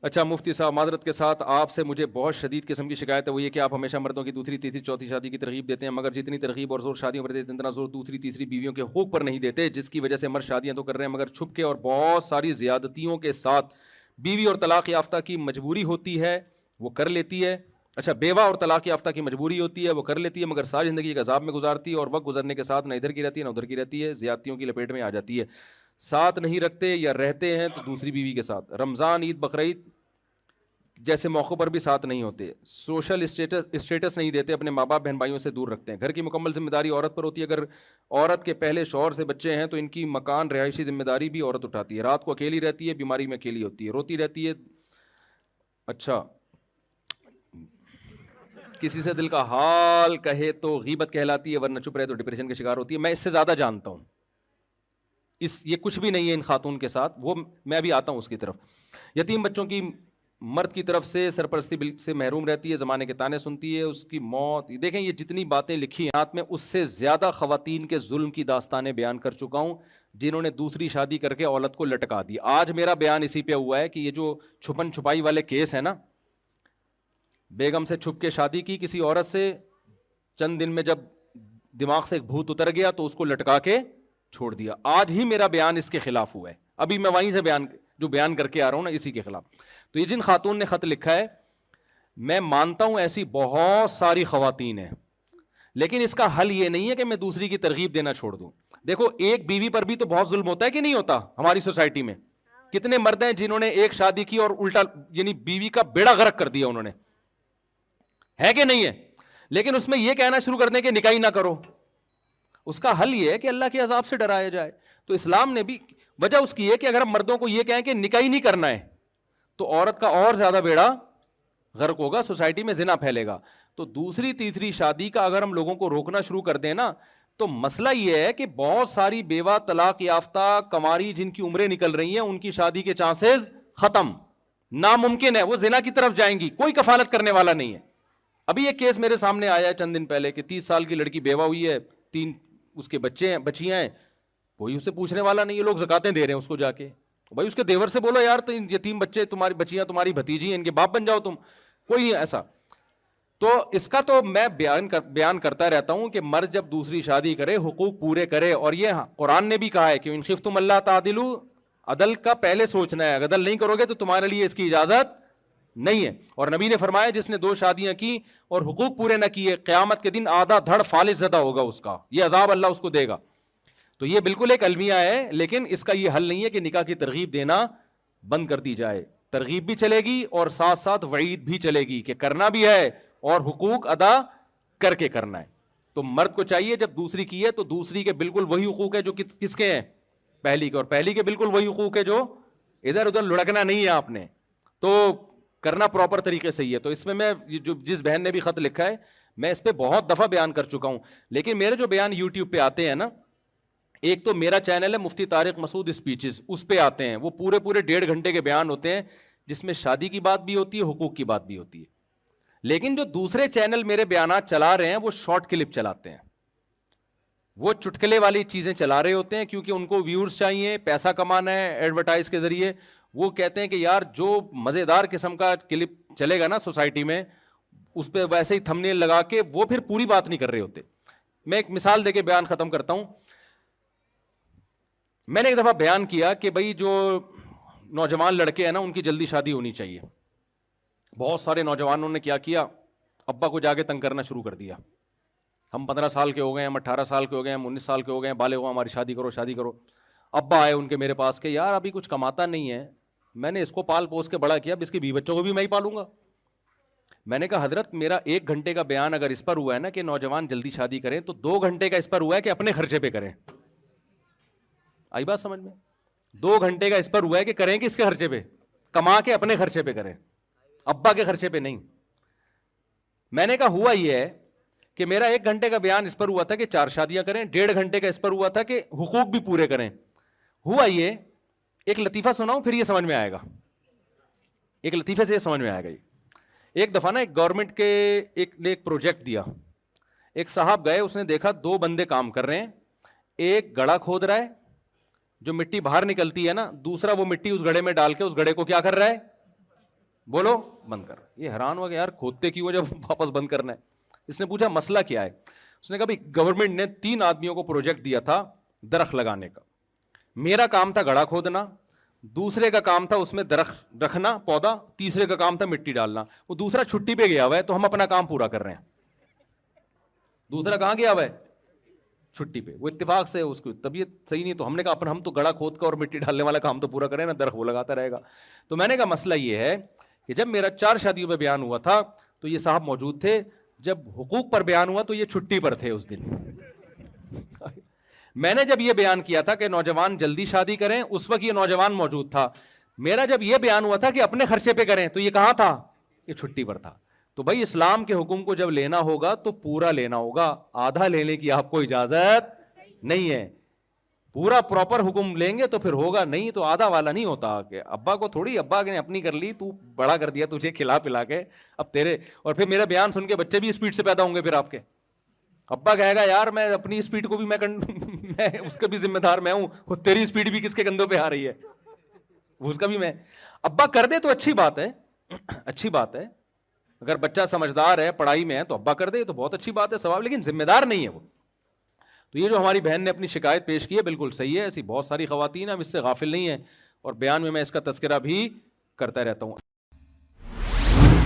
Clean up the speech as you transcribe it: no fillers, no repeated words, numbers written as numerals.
اچھا مفتی صاحب معذرت کے ساتھ آپ سے مجھے بہت شدید قسم کی شکایت ہے، وہ یہ کہ آپ ہمیشہ مردوں کی دوسری تیسری چوتھی شادی کی ترغیب دیتے ہیں، مگر جتنی ترغیب اور زور شادیوں پر دیتے ہیں اتنا زور دوسری تیسری بیویوں کے حقوق پر نہیں دیتے، جس کی وجہ سے مرد شادیاں تو کر رہے ہیں مگر چھپ کے اور بہت ساری زیادتیوں کے ساتھ۔ بیوی اور طلاق یافتہ کی مجبوری ہوتی ہے وہ کر لیتی ہے، اچھا بیوہ اور طلاق یافتہ کی مجبوری ہوتی ہے وہ کر لیتی ہے، مگر ساری زندگی ایک عذاب میں گزارتی ہے اور وقت گزرنے کے ساتھ نہ ادھر کی رہتی ہے نہ ادھر کی رہتی ہے، زیادتیوں کی لپیٹ میں آ جاتی ہے۔ ساتھ نہیں رکھتے یا رہتے ہیں تو دوسری بیوی کے ساتھ، رمضان عید بقرعید جیسے موقعوں پر بھی ساتھ نہیں ہوتے، سوشل اسٹیٹس نہیں دیتے، اپنے ماں باپ بہن بھائیوں سے دور رکھتے ہیں۔ گھر کی مکمل ذمہ داری عورت پر ہوتی ہے، اگر عورت کے پہلے شوہر سے بچے ہیں تو ان کی مکان رہائشی ذمہ داری بھی عورت اٹھاتی ہے۔ رات کو اکیلی رہتی ہے، بیماری میں اکیلی ہوتی ہے، روتی رہتی ہے۔ اچھا کسی سے دل کا حال کہے تو غیبت کہلاتی ہے، ورنہ چپ رہے تو ڈپریشن کا شکار ہوتی ہے۔ میں اس سے زیادہ جانتا ہوں، یہ کچھ بھی نہیں ہے ان خاتون کے ساتھ، وہ میں ابھی آتا ہوں اس کی طرف۔ یتیم بچوں کی مرد کی طرف سے سرپرستی سے محروم رہتی ہے، زمانے کے تانے سنتی ہے، اس کی موت، دیکھیں یہ جتنی باتیں لکھی ہیں ہاتھ میں، اس سے زیادہ خواتین کے ظلم کی داستانیں بیان کر چکا ہوں جنہوں نے دوسری شادی کر کے عورت کو لٹکا دی۔ آج میرا بیان اسی پہ ہوا ہے کہ یہ جو چھپن چھپائی والے کیس ہیں نا، بیگم سے چھپ کے شادی کی کسی عورت سے، چند دن میں جب دماغ سے ایک بھوت اتر گیا تو اس کو لٹکا کے چھوڑ دیا۔ آج ہی میرا بیان اس کے خلاف ہوا ہے، ابھی میں وہیں سے بیان کر کے آ رہا ہوں نا، اسی کے خلاف۔ تو یہ جن خاتون نے خط لکھا ہے، میں مانتا ہوں ایسی بہت ساری خواتین ہیں، لیکن اس کا حل یہ نہیں ہے کہ میں دوسری کی ترغیب دینا چھوڑ دوں۔ دیکھو ایک بیوی پر بھی تو بہت ظلم ہوتا ہے کہ نہیں ہوتا ہماری سوسائٹی میں؟ کتنے مرد ہیں جنہوں نے ایک شادی کی اور الٹا یعنی بیوی کا بیڑا غرق کر دیا انہوں نے، ہے کہ نہیں ہے؟ لیکن اس میں یہ کہنا شروع کر دیں کہ نکاح ہی نہ کرو۔ اس کا حل یہ ہے کہ اللہ کے عذاب سے ڈرایا جائے۔ تو اسلام نے بھی وجہ اس کی ہے کہ اگر ہم مردوں کو یہ کہیں کہ نکاح ہی نہیں کرنا ہے تو عورت کا اور زیادہ بیڑا غرق ہوگا، سوسائٹی میں زنا پھیلے گا۔ تو دوسری تیسری شادی کا اگر ہم لوگوں کو روکنا شروع کر دیں نا، تو مسئلہ یہ ہے کہ بہت ساری بیوہ طلاق یافتہ کماری جن کی عمریں نکل رہی ہیں، ان کی شادی کے چانسز ختم، ناممکن ہے، وہ زنا کی طرف جائیں گی، کوئی کفالت کرنے والا نہیں ہے۔ ابھی ایک کیس میرے سامنے آیا ہے چند دن پہلے کہ 30 سال کی لڑکی بیوہ ہوئی ہے، 3 اس کے بچے ہیں، بچیاں ہیں، کوئی اسے پوچھنے والا نہیں ہے، لوگ زکاتیں دے رہے ہیں اس کو جا کے۔ بھائی اس کے دیور سے بولو یار تو یتیم بچے تمہاری بچیاں تمہاری بھتیجی ہیں، ان کے باپ بن جاؤ تم، کوئی نہیں ایسا۔ تو اس کا تو میں بیان کرتا رہتا ہوں کہ مرد جب دوسری شادی کرے حقوق پورے کرے، اور یہ قرآن نے بھی کہا ہے کہ ان خفتم اللہ تعدلوا، عدل کا پہلے سوچنا ہے، عدل نہیں کرو گے تو تمہارے لیے اس کی اجازت نہیں ہے۔ اور نبی نے فرمایا جس نے 2 شادیاں کی اور حقوق پورے نہ کیے، قیامت کے دن آدھا دھڑ فالج زدہ ہوگا، اس کا یہ عذاب اللہ اس کو دے گا۔ تو یہ بالکل ایک المیہ ہے، لیکن اس کا یہ حل نہیں ہے کہ نکاح کی ترغیب دینا بند کر دی جائے۔ ترغیب بھی چلے گی اور ساتھ ساتھ وعید بھی چلے گی کہ کرنا بھی ہے اور حقوق ادا کر کے کرنا ہے۔ تو مرد کو چاہیے جب دوسری کی ہے تو دوسری کے بالکل وہی حقوق ہے جو کس کے ہیں؟ پہلی کے، اور پہلی کے بالکل وہی حقوق ہے جو ادھر ادھر لڑکنا نہیں ہے آپ نے، تو کرنا پراپر طریقے سے ہی ہے۔ تو اس میں جس بہن نے بھی خط لکھا ہے، میں اس پہ بہت دفعہ بیان کر چکا ہوں، لیکن میرے جو بیان یوٹیوب پہ آتے ہیں نا، ایک تو میرا چینل ہے مفتی طارق مسعود اسپیچز، اس پہ آتے ہیں، وہ پورے 1.5 گھنٹے کے بیان ہوتے ہیں جس میں شادی کی بات بھی ہوتی ہے، حقوق کی بات بھی ہوتی ہے۔ لیکن جو دوسرے چینل میرے بیانات چلا رہے ہیں وہ شارٹ کلپ چلاتے ہیں، وہ چٹکلے والی چیزیں چلا رہے ہوتے ہیں کیونکہ ان کو ویورز چاہیے، پیسہ کمانا ہے ایڈورٹائز کے ذریعے۔ وہ کہتے ہیں کہ یار جو مزیدار قسم کا کلپ چلے گا نا سوسائٹی میں، اس پہ ویسے ہی تھمبنیل لگا کے، وہ پھر پوری بات نہیں کر رہے ہوتے۔ میں ایک مثال دے کے بیان ختم کرتا ہوں۔ میں نے ایک دفعہ بیان کیا کہ بھائی جو نوجوان لڑکے ہیں نا، ان کی جلدی شادی ہونی چاہیے۔ بہت سارے نوجوانوں نے کیا ابا کو جا کے تنگ کرنا شروع کر دیا، ہم 15 سال کے ہو گئے ہیں، ہم 18 سال کے ہو گئے ہیں، ہم 19 سال کے ہو گئے ہیں، بالغ ہو، ہماری شادی کرو شادی کرو۔ ابا آئے ان کے میرے پاس کہ یار ابھی کچھ کماتا نہیں ہے، میں نے اس کو پال پوس کے بڑا کیا، اب اس کے 20 بچوں کو بھی میں ہی پالوں گا۔ میں نے کہا حضرت میرا 1 گھنٹے کا بیان اگر اس پر ہوا ہے نا کہ نوجوان جلدی شادی کریں، تو 2 گھنٹے کا اس پر ہوا ہے کہ اپنے خرچے پہ کریں۔ آئی بات سمجھ میں؟ 2 گھنٹے کا اس پر ہوا ہے کہ کریں کہ اس کے خرچے پہ، کما کے اپنے خرچے پہ کریں، ابا کے خرچے پہ نہیں۔ میں نے کہا ہوا یہ ہے کہ میرا 1 گھنٹے کا بیان اس پر ہوا تھا کہ 4 شادیاں کریں، 1.5 گھنٹے کا اس پر ہوا تھا کہ حقوق بھی پورے کریں۔ ہوا یہ، ایک لطیفہ سناؤں پھر یہ سمجھ میں آئے گا، ایک لطیفے سے یہ سمجھ میں آئے گا۔ ایک دفعہ نا ایک گورنمنٹ کے ایک پروجیکٹ دیا، ایک صاحب گئے، اس نے دیکھا 2 بندے کام کر رہے ہیں، ایک گڑھا کھود رہا ہے، جو مٹی باہر نکلتی ہے نا، دوسرا وہ مٹی اس گڑھے میں ڈال کے اس گڑھے کو کیا کر رہا ہے؟ بولو بند کر. یہ حیران ہوا کہ یار کھودتے کیوں جب واپس بند کرنا ہے. اس نے پوچھا مسئلہ کیا ہے. اس نے کہا بھائی گورنمنٹ نے 3 آدمیوں کو پروجیکٹ دیا تھا درخت لگانے کا. میرا کام تھا گڑھا کھودنا, دوسرے کا کام تھا اس میں درخت رکھنا پودا, تیسرے کا کام تھا مٹی ڈالنا. وہ دوسرا چھٹی پہ گیا ہوا ہے تو ہم اپنا کام پورا کر رہے ہیں. دوسرا کہاں گیا ہوا ہے؟ چھٹی پہ. وہ اتفاق سے اس کی طبیعت صحیح نہیں, تو ہم نے کہا ہم تو گڑھا کھود کا اور مٹی ڈالنے والا کام تو پورا کریں نا, درخت وہ لگاتا رہے گا. تو میں نے کہا مسئلہ یہ ہے کہ جب میرا 4 شادیوں پہ بیان ہوا تھا تو یہ صاحب موجود تھے, جب حقوق پر بیان ہوا تو یہ چھٹی پر تھے اس دن. میں نے جب یہ بیان کیا تھا کہ نوجوان جلدی شادی کریں, اس وقت یہ نوجوان موجود تھا. میرا جب یہ بیان ہوا تھا کہ اپنے خرچے پہ کریں تو یہ کہاں تھا؟ یہ چھٹی پر تھا. تو بھائی اسلام کے حکم کو جب لینا ہوگا تو پورا لینا ہوگا, آدھا لینے کی آپ کو اجازت نہیں ہے. پورا پراپر حکم لیں گے تو پھر ہوگا, نہیں تو آدھا والا نہیں ہوتا. کہ ابا کو تھوڑی, ابا نے اپنی کر لی, تو بڑا کر دیا تجھے کھلا پلا کے, اب تیرے. اور پھر میرا بیان سن کے بچے بھی اسپیڈ سے پیدا ہوں گے. پھر آپ کے ابا کہے گا یار میں اپنی اسپیڈ کو بھی میں اس کا بھی ذمہ دار میں ہوں, تیری اسپیڈ بھی کس کے کندھوں پہ آ رہی ہے, اس کا بھی میں. ابا کر دے تو اچھی بات ہے, اچھی بات ہے. اگر بچہ سمجھدار ہے, پڑھائی میں ہے, تو ابا کر دے تو بہت اچھی بات ہے, ثواب, لیکن ذمہ دار نہیں ہے وہ. تو یہ جو ہماری بہن نے اپنی شکایت پیش کی ہے بالکل صحیح ہے. ایسی بہت ساری خواتین ہیں, ہم اس سے غافل نہیں ہیں, اور بیان میں اس کا تذکرہ بھی کرتا رہتا ہوں.